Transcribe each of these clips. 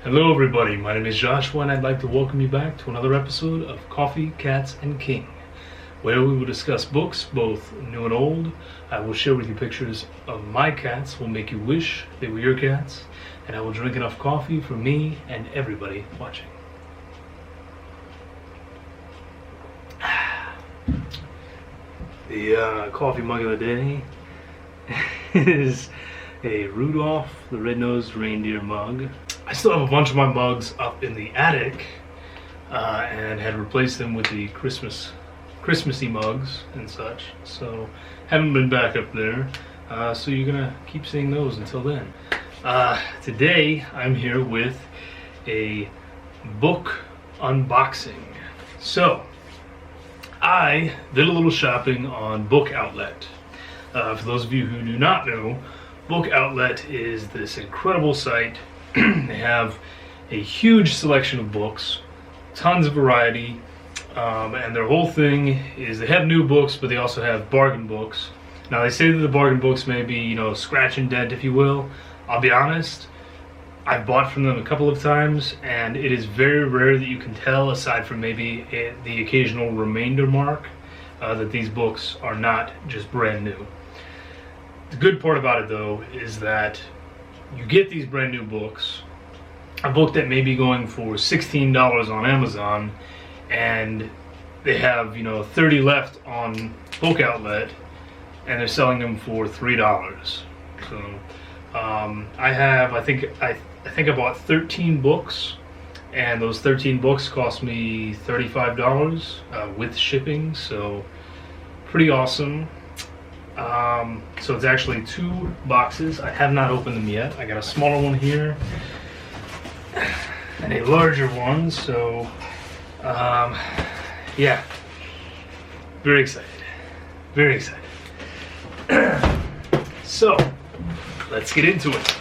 Hello everybody, my name is Joshua and I'd like to welcome you back to another episode of Coffee, Cats, and King, where we will discuss books, both new and old. I will share with you pictures of my cats will make you wish they were your cats, and I will drink enough coffee for me and everybody watching. The coffee mug of the day is a Rudolph the Red-Nosed Reindeer mug. I still have a bunch of my mugs up in the attic and had replaced them with the Christmassy mugs and such, so haven't been back up there, so you're gonna keep seeing those until then. Today I'm here with a book unboxing. So I did a little shopping on Book Outlet. For those of you who do not know, Book Outlet is this incredible site. They have a huge selection of books, tons of variety, and their whole thing is they have new books, but they also have bargain books. Now they say that the bargain books may be, scratch and dent, if you will. I'll be honest, I've bought from them a couple of times, and it is very rare that you can tell, aside from maybe the occasional remainder mark, that these books are not just brand new. The good part about it, though, is that you get these brand new books, a book that may be going for $16 on Amazon, and they have 30 left on Book Outlet, and they're selling them for $3. So I think I bought 13 books, and those 13 books cost me $35 with shipping, so pretty awesome. So it's actually 2 boxes. I have not opened them yet. I got a smaller one here and a larger one, so yeah, very excited. So let's get into it.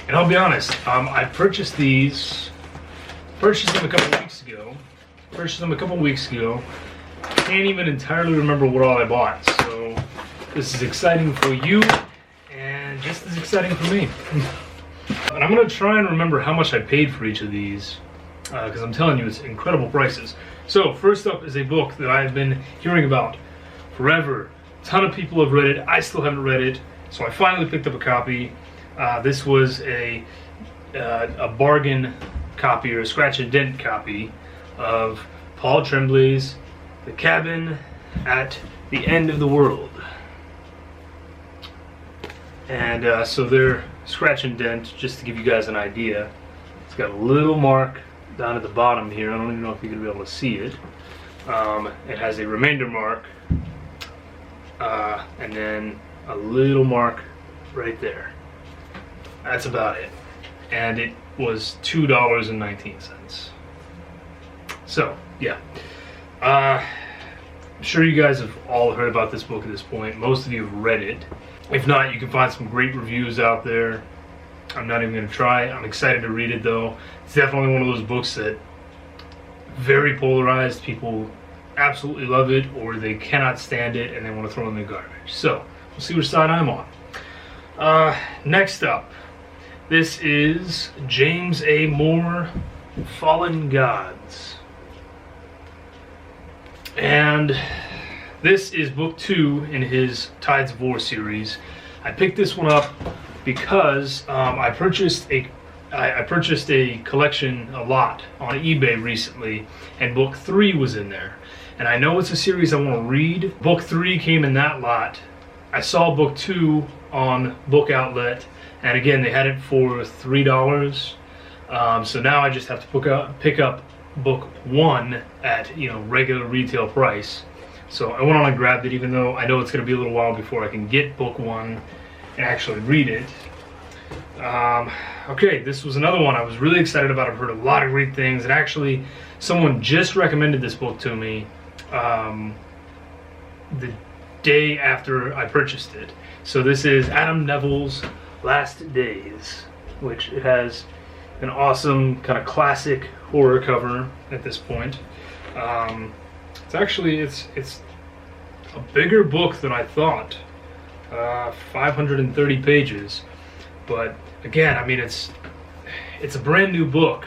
And I'll be honest, I purchased them a couple weeks ago. Can't even entirely remember what all I bought, so this is exciting for you and just as exciting for me. And I'm going to try and remember how much I paid for each of these, because I'm telling you, it's incredible prices. So first up is a book that I've been hearing about forever. A ton of people have read it. I still haven't read it, so I finally picked up a copy. This was a bargain copy, or a scratch and dent copy, of Paul Tremblay's The Cabin at the End of the World. And so they're scratch and dent, just to give you guys an idea. It's got a little mark down at the bottom here. I don't even know if you're going to be able to see it. It has a remainder mark, and then a little mark right there. That's about it. And it was $2.19. So, yeah. I'm sure you guys have all heard about this book at this point. Most of you have read it. If not, you can find some great reviews out there. I'm not even going to try. I'm excited to read it, though. It's definitely one of those books that very polarized. People absolutely love it, or they cannot stand it and they want to throw it in the garbage. So, we'll see which side I'm on. Next up, this is James A. Moore, Fallen Gods. And this is book 2 in his Tides of War series. I picked this one up because I purchased a collection, a lot, on eBay recently, and book 3 was in there. And I know it's a series I want to read. Book 3 came in that lot. I saw book 2 on Book Outlet, and again, they had it for $3. So now I just have to pick up book 1 at regular retail price. So I went on and grabbed it, even though I know it's going to be a little while before I can get book 1 and actually read it. Okay, this was another one I was really excited about. I've heard a lot of great things, and actually someone just recommended this book to me the day after I purchased it. So this is Adam Neville's Last Days, which it has an awesome kind of classic horror cover at this point. It's a bigger book than I thought. 530 pages, but again, I mean, it's a brand new book.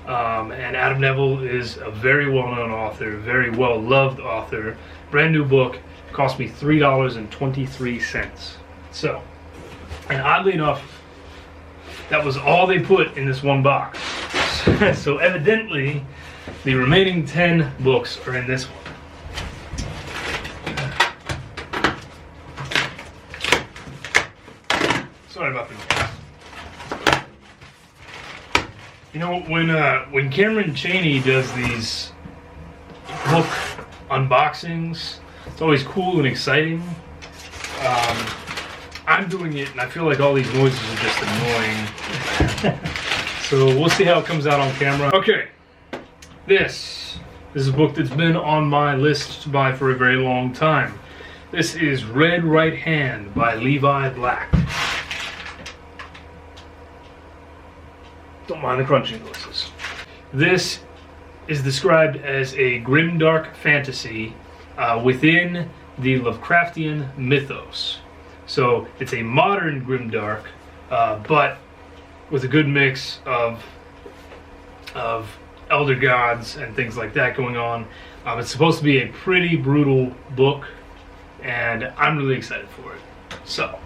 And Adam Neville is a very well-known author, very well-loved author. Brand new book, cost me $3.23. So, and oddly enough, that was all they put in this one box. So evidently, the remaining 10 books are in this one. Sorry about the noise. You know, when Cameron Chaney does these book unboxings, it's always cool and exciting. I'm doing it, and I feel like all these noises are just annoying. So we'll see how it comes out on camera. Okay, this is a book that's been on my list to buy for a very long time. This is Red Right Hand by Levi Black. Don't mind the crunching noises. This is described as a grimdark fantasy within the Lovecraftian mythos. So it's a modern grimdark, but with a good mix of elder gods and things like that going on. It's supposed to be a pretty brutal book, and I'm really excited for it. So,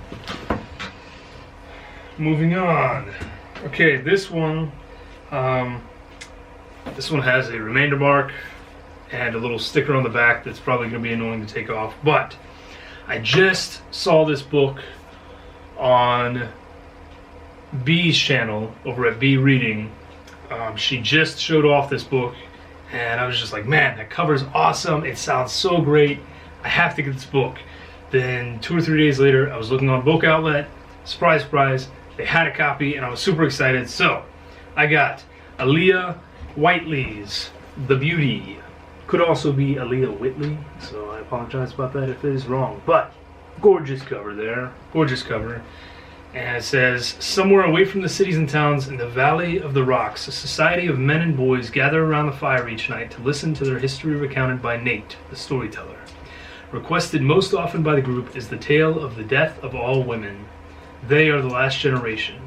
moving on. Okay, this one has a remainder mark and a little sticker on the back that's probably going to be annoying to take off. But I just saw this book on B's channel over at B Reading. She just showed off this book, and I was just like, man, that cover's awesome. It sounds so great. I have to get this book. Then 2 or 3 days later, I was looking on Book Outlet. Surprise, surprise. They had a copy, and I was super excited. So, I got Aaliyah Whiteley's The Beauty. Could also be Aaliyah Whitley, so I apologize about that if it is wrong. But, gorgeous cover there. Gorgeous cover. And it says, somewhere away from the cities and towns in the Valley of the Rocks, a society of men and boys gather around the fire each night to listen to their history recounted by Nate, the storyteller. Requested most often by the group is the tale of the death of all women. They are the last generation.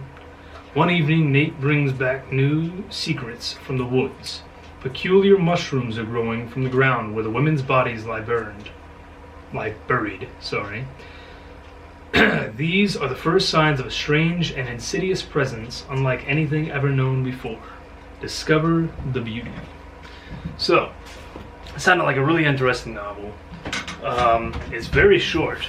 One evening, Nate brings back new secrets from the woods. Peculiar mushrooms are growing from the ground where the women's bodies lie buried. These are the first signs of a strange and insidious presence unlike anything ever known before. Discover the beauty. So, it sounded like a really interesting novel. It's very short.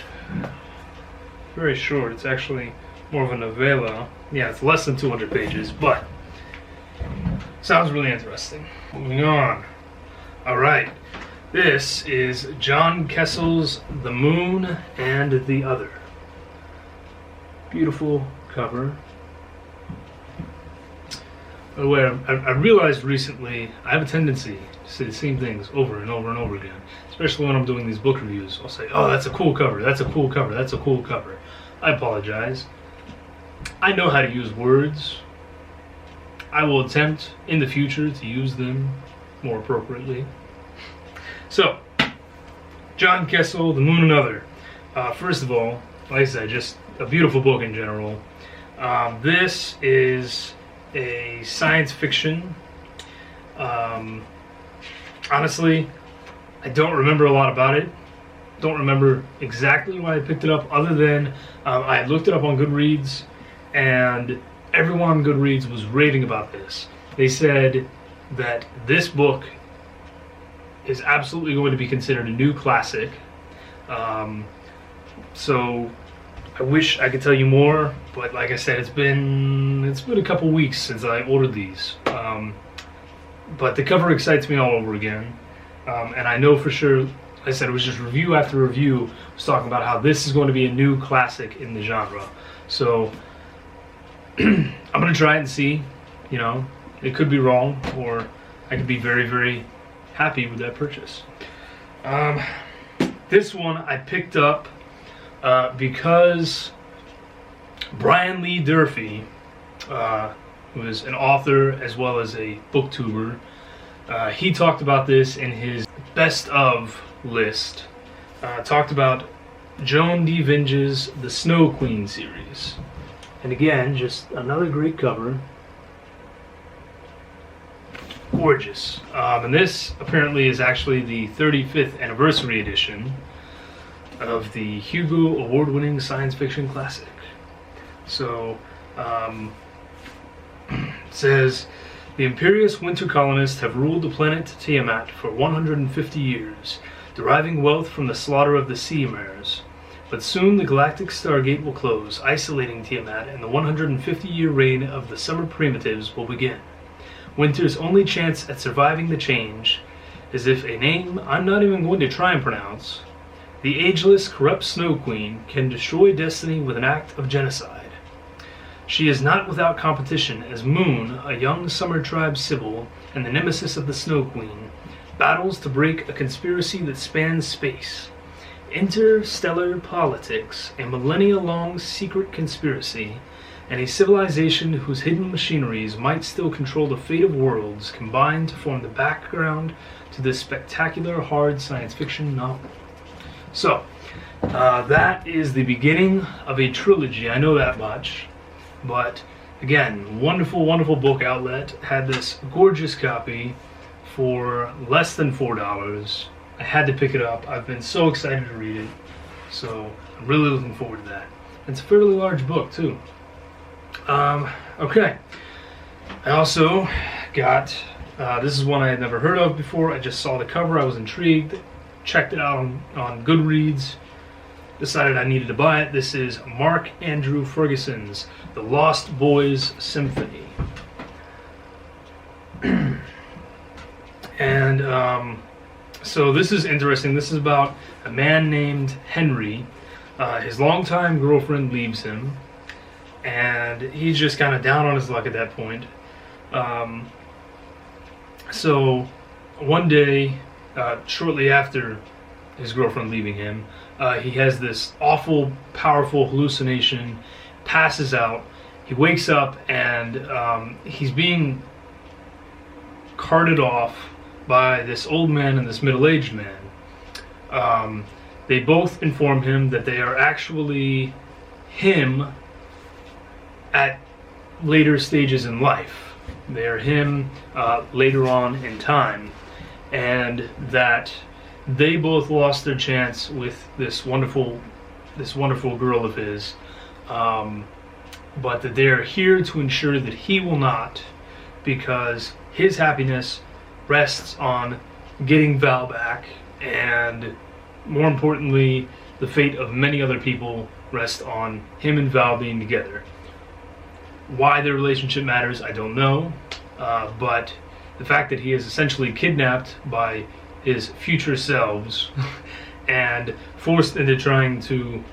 Very short. It's actually more of a novella. Yeah, it's less than 200 pages, but sounds really interesting. Moving on. Alright. This is John Kessel's The Moon and the Other. Beautiful cover. By the way, I realized recently I have a tendency to say the same things over and over and over again. Especially when I'm doing these book reviews. I'll say, oh, that's a cool cover, that's a cool cover, that's a cool cover. I apologize. I know how to use words. I will attempt in the future to use them more appropriately. So, John Kessel, The Moon and Other. First of all, like I said, just a beautiful book in general. This is a science fiction. Honestly, I don't remember a lot about it. Don't remember exactly why I picked it up, other than I had looked it up on Goodreads, and everyone on Goodreads was raving about this. They said that this book is absolutely going to be considered a new classic. So I wish I could tell you more, but like I said, it's been a couple weeks since I ordered these. But the cover excites me all over again, and I know for sure. Like I said, it was just review after review was talking about how this is going to be a new classic in the genre. So I'm gonna try it and see. You know, it could be wrong, or I could be very, very happy with that purchase. This one I picked up because Brian Lee Durfee, who is an author as well as a booktuber, he talked about this in his best of list. Talked about Joan D. Vinge's The Snow Queen series. And again, just another great cover. gorgeous. And this apparently is actually the 35th anniversary edition of the Hugo award-winning science fiction classic. So, it says, the imperious winter colonists have ruled the planet Tiamat for 150 years, deriving wealth from the slaughter of the sea mares. But soon the galactic stargate will close, isolating Tiamat, and the 150-year reign of the summer primitives will begin. Winter's only chance at surviving the change is if a name I'm not even going to try and pronounce, the ageless, corrupt Snow Queen, can destroy destiny with an act of genocide. She is not without competition, as Moon, a young summer tribe sibyl and the nemesis of the Snow Queen, battles to break a conspiracy that spans space. Interstellar politics, a millennia-long secret conspiracy, and a civilization whose hidden machineries might still control the fate of worlds combine to form the background to this spectacular hard science fiction novel. So, that is the beginning of a trilogy, I know that much. But, again, wonderful, wonderful book outlet. Had this gorgeous copy for less than $4. I had to pick it up. I've been so excited to read it. So, I'm really looking forward to that. It's a fairly large book, too. Okay. I also got, this is one I had never heard of before. I just saw the cover. I was intrigued. Checked it out on Goodreads. Decided I needed to buy it. This is Mark Andrew Ferguson's The Lost Boys Symphony. And so this is interesting. This is about a man named Henry. His longtime girlfriend leaves him, and he's just kind of down on his luck at that point. So one day, shortly after his girlfriend leaving him, he has this awful, powerful hallucination, passes out. He wakes up and he's being carted off by this old man and this middle-aged man. They both inform him that they are actually him at later stages in life. They are him later on in time, and that they both lost their chance with this wonderful girl of his, but that they are here to ensure that he will not, because his happiness rests on getting Val back, and more importantly, the fate of many other people rests on him and Val being together. Why their relationship matters, I don't know, but the fact that he is essentially kidnapped by his future selves and forced into trying to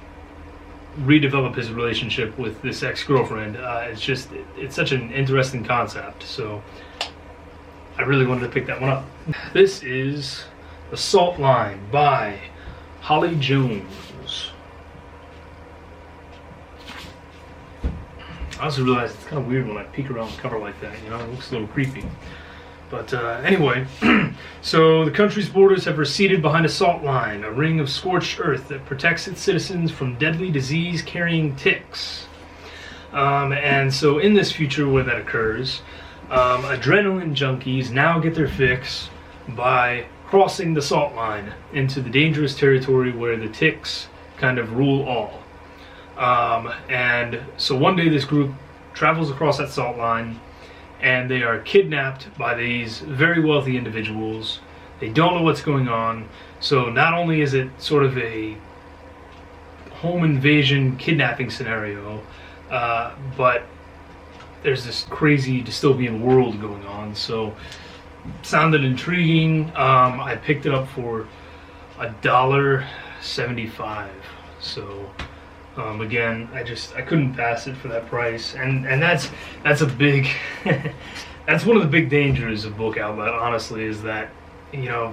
redevelop his relationship with this ex-girlfriend, it's such an interesting concept, so I really wanted to pick that one up. This is The Salt Line by Holly Jones. I also realized it's kind of weird when I peek around the cover like that, you know, it looks a little creepy. But anyway, so the country's borders have receded behind a salt line, a ring of scorched earth that protects its citizens from deadly disease-carrying ticks. And so in this future where that occurs, adrenaline junkies now get their fix by crossing the salt line into the dangerous territory where the ticks kind of rule all. And so one day this group travels across that salt line, and they are kidnapped by these very wealthy individuals. They don't know what's going on, so not only is it sort of a home invasion kidnapping scenario, but there's this crazy dystopian world going on, so it sounded intriguing. I picked it up for $1.75, so again, I couldn't pass it for that price, and that's a big that's one of the big dangers of book outlet, honestly, is that, you know,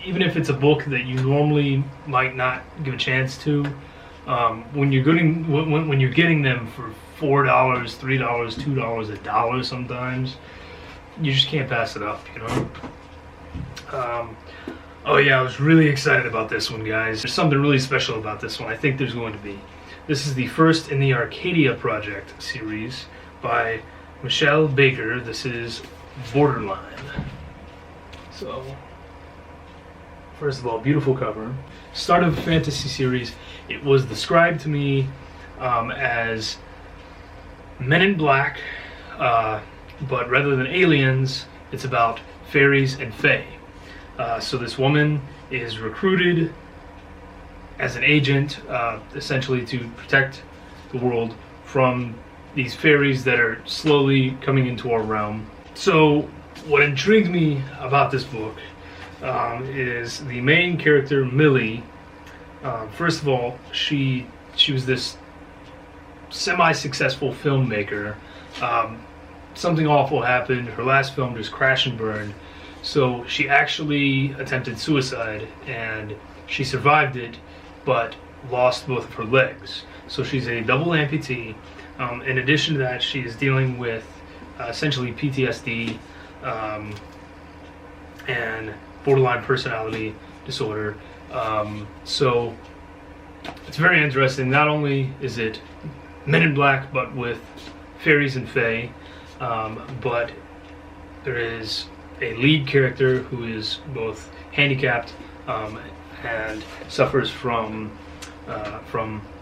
even if it's a book that you normally might not give a chance to, when you're getting them for $4, $3, $2, $1 sometimes, you just can't pass it up, you know. Oh yeah, I was really excited about this one, guys. There's something really special about this one. I think there's going to be. This is the first in the Arcadia Project series by Michelle Baker. This is Borderline. So, first of all, beautiful cover. Start of a fantasy series. It was described to me as Men in Black, but rather than aliens, it's about fairies and fae. So this woman is recruited as an agent, essentially to protect the world from these fairies that are slowly coming into our realm. So what intrigued me about this book is the main character, Millie. First of all, she was this semi-successful filmmaker. Something awful happened. Her last film just crashed and burned. So she actually attempted suicide, and she survived it, but lost both of her legs. So she's a double amputee. In addition to that, she is dealing with essentially PTSD and borderline personality disorder. So it's very interesting. Not only is it Men in Black, but with fairies and fae, but there is a lead character who is both handicapped and suffers from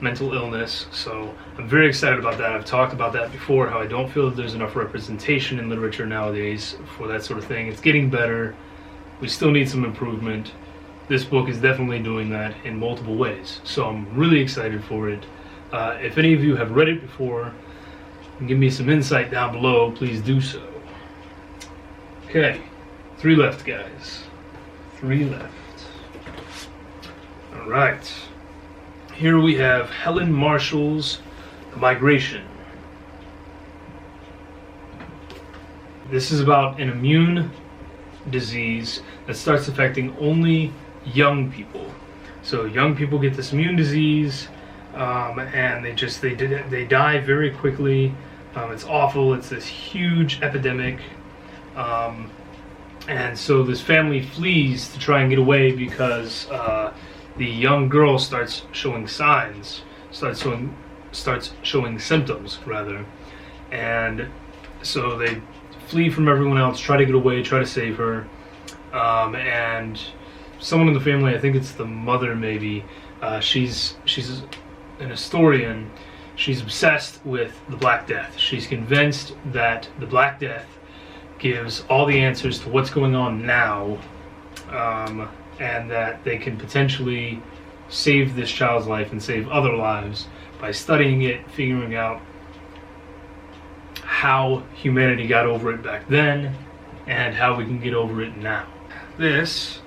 mental illness. So I'm very excited about that. I've talked about that before, how I don't feel that there's enough representation in literature nowadays for that sort of thing. It's getting better. We still need some improvement. This book is definitely doing that in multiple ways. So I'm really excited for it. If any of you have read it before and give me some insight down below, please do so. Okay, 3 left, guys. 3 left. All right. Here we have Helen Marshall's The Migration. This is about an immune disease that starts affecting only young people. So young people get this immune disease, and they die very quickly. It's awful. It's this huge epidemic, and so this family flees to try and get away because the young girl starts showing signs, starts showing symptoms rather, and so they flee from everyone else, try to get away, try to save her, and someone in the family, I think it's the mother maybe, she's an historian. She's obsessed with the Black Death. She's convinced that the Black Death gives all the answers to what's going on now, and that they can potentially save this child's life and save other lives by studying it, figuring out how humanity got over it back then and how we can get over it now. This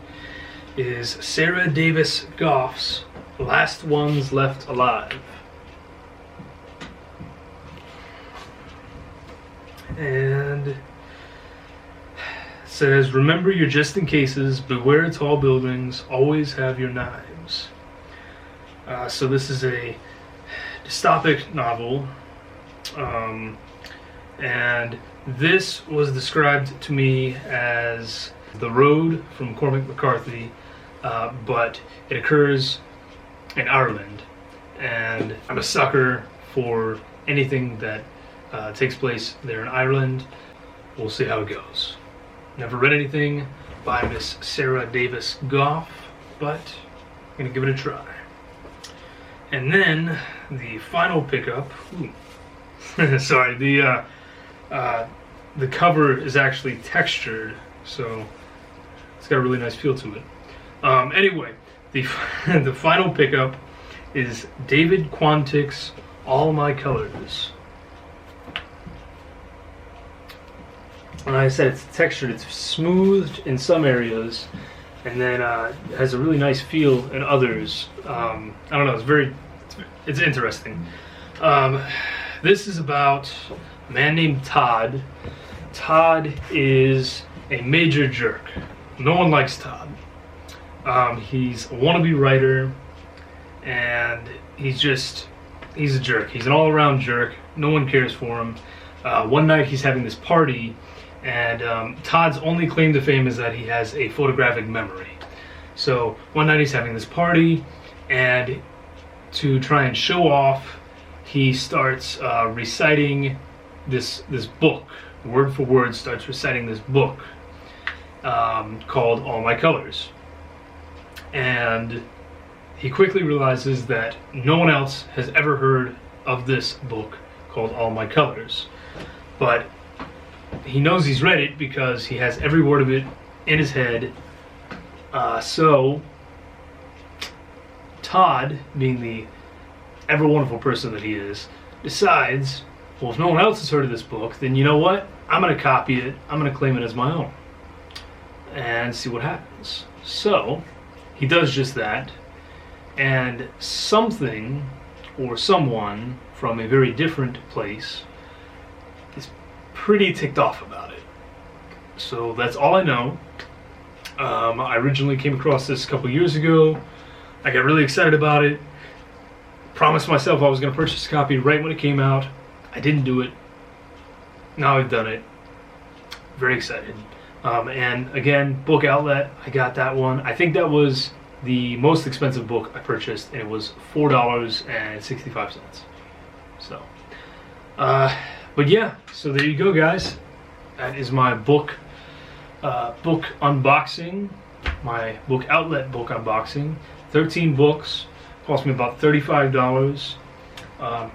is Sarah Davis Goff's Last Ones Left Alive. And it says, remember your just in cases, beware tall buildings, always have your knives. So this is a dystopic novel, and this was described to me as The Road from Cormac McCarthy, but it occurs in Ireland, and I'm a sucker for anything that takes place there in Ireland. We'll see how it goes. Never read anything by Miss Sarah Davis Goff, but I'm gonna give it a try. And then the final pickup. Sorry, the cover is actually textured, so it's got a really nice feel to it. Anyway, the final pickup is David Quantick's All My Colors. Like I said, it's textured, it's smoothed in some areas, and then has a really nice feel in others. I don't know, it's interesting. This is about a man named Todd. Todd is a major jerk. No one likes Todd. He's a wannabe writer, and he's a jerk. He's an all-around jerk. No one cares for him. One night he's having this party, and Todd's only claim to fame is that he has a photographic memory. So one night he's having this party, and to try and show off, he starts reciting this book. Word for word starts reciting this book. called All My Colors. And he quickly realizes that no one else has ever heard of this book called All My Colors. But he knows he's read it because he has every word of it in his head. So Todd, being the ever wonderful person that he is, decides, well, if no one else has heard of this book, then you know what? I'm going to copy it. I'm going to claim it as my own and see what happens. So he does just that, and something or someone from a very different place is pretty ticked off about it. So that's all I know. I originally came across this a couple years ago. I got really excited about it. Promised myself I was going to purchase a copy right when it came out. I didn't do it. Now I've done it. Very excited. And again, book outlet, I got that one. I think that was the most expensive book I purchased, and it was $4.65. So, but yeah, so there you go, guys. That is my book unboxing, my book outlet book unboxing. 13 books, cost me about $35.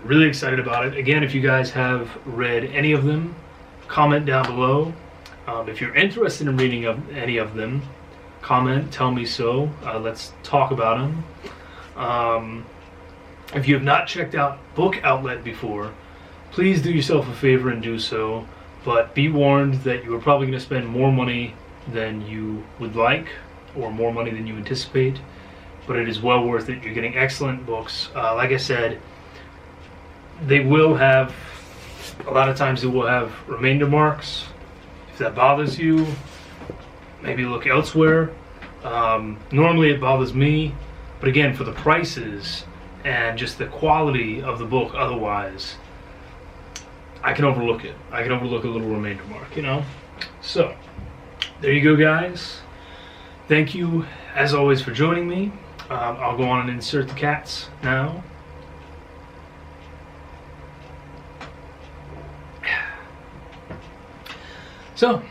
Really excited about it. Again, if you guys have read any of them, comment down below. If you're interested in reading any of them, comment, tell me so. Let's talk about them. If you have not checked out Book Outlet before, please do yourself a favor and do so. But be warned that you are probably going to spend more money than you would like, or more money than you anticipate. But it is well worth it. You're getting excellent books. Like I said, they will have, a lot of times they will have remainder marks. If that bothers you, maybe look elsewhere. Normally it bothers me, but again, for the prices and just the quality of the book otherwise, I can overlook it. I can overlook a little remainder mark, you know? So, there you go, guys. Thank you, as always, for joining me. I'll go on and insert the cats now. So,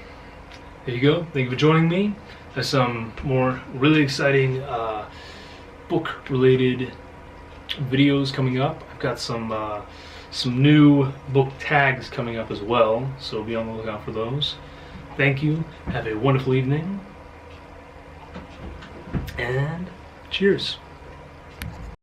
there you go. Thank you for joining me. There's some more really exciting book-related videos coming up. I've got some new book tags coming up as well, so be on the lookout for those. Thank you. Have a wonderful evening. And cheers.